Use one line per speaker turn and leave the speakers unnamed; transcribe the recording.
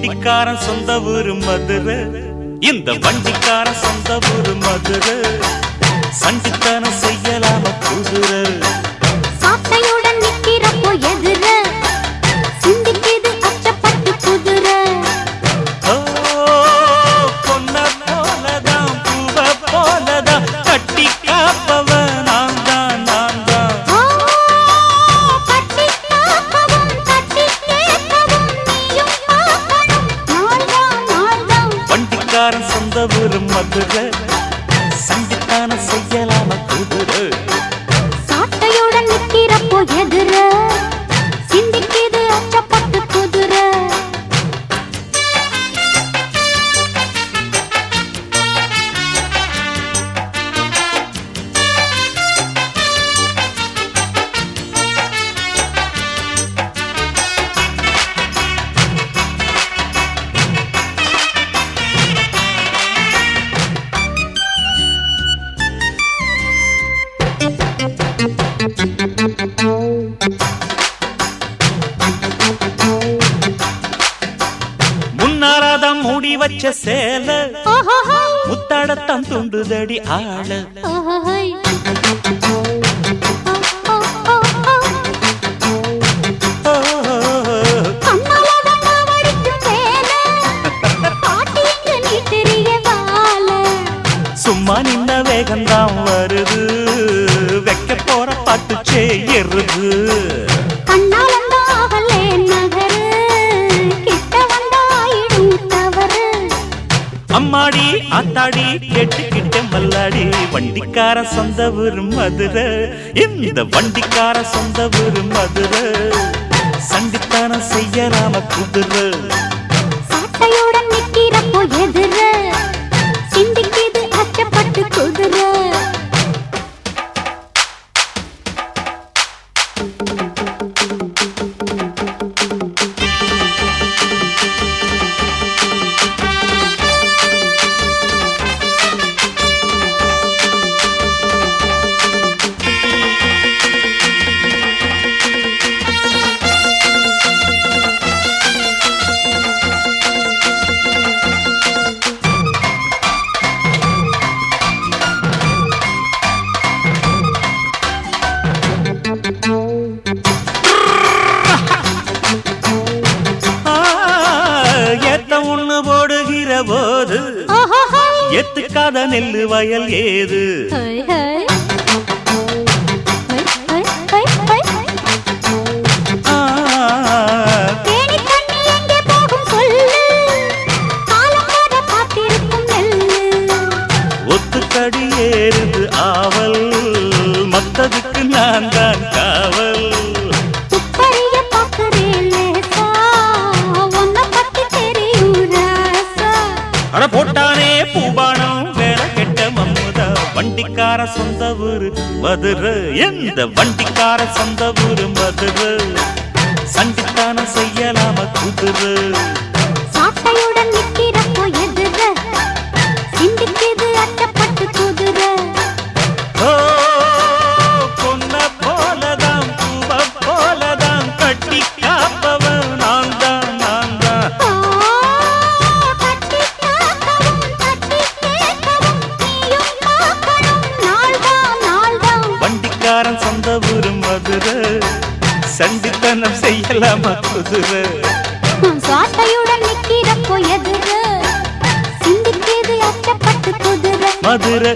வண்டிக்காரன் சொந்த ஊரு மதுரை, இந்த வண்டிக்காரன் சொந்த ஊரு மதுரை. சண்டித்தனம் செய்யலாம குதிரை,
சாட்டையுடன் நிக்கிறப்போ எதிர சிந்திக்குது அச்சப்பட்டு குதிரை.
பொன்ன போலதான் பூவ போலதான் கட்டி காப்பவ நான் தான் நான் தான்.
கட்டி காக்கவும் கட்டி கேட்கவும் நீயும் பார்க்கணும் நாள்தான் நாள்தான்.
வண்டிக்காரன் சொந்த ஊரு மதுரை, சண்டித்தனம் செய்யலாம குதிரை.
சாட்டையுடன் நிக்கிறப்போ எதிர சிந்திக்குது அச்சப்பட்டு குதிரை.
முன்னாராதான் மூடி வச்ச சேல முத்தாடத்தான் துண்டுதடி ஆள. சும்மா நின்ன வேகந்தான் வருது, வைக்க போற பாட்டு செய்யறது. அம்மாடி ஆத்தாடி கேட்டுக்கிட்ட மல்லாடி, வண்டிக்கார சொந்த ஊரு மதுரை, இந்த வண்டிக்கார சொந்த ஊரு மதுரை. சண்டித்தனம் செய்யலாம குதிரை,
சாட்டையுடன் நிக்கிறப்போ எதிர சிந்திக்குது அச்சப்பட்டு குதிரை.
ஒண்ணு போடுகிற போது எத்துக்காத நெல்லு வயல் ஏது. ஒத்துக்கடி ஏறுது ஆவல், மத்ததுக்கு நான் தான் காவல். போட்டானே பூபானம் வேற கெட்ட மம்முதா, வண்டிக்கார சொந்த ஊரு மதுரை, எந்த வண்டிக்கார சொந்த ஊரு மதுரை. சண்டித்தனம் செய்யலாம குதிரை,
சாட்டையுடன் நிக்கிறப்போ எதிர சிந்திக்குது அச்சப்பட்டு குதிரை.
பொன்ன போலதான் பூவ போலதான் கட்டி காப்பவ நான் தான் நான் தான். வண்டிக்காரன் சொந்த ஊரு மதுரை, சண்டித்தனம் செய்யலாம குதிரை.
சாட்டையுடன் நிக்கிறப்போ எதிர சிந்திக்குது அச்சப்பட்டு குதிரை
மதுரை.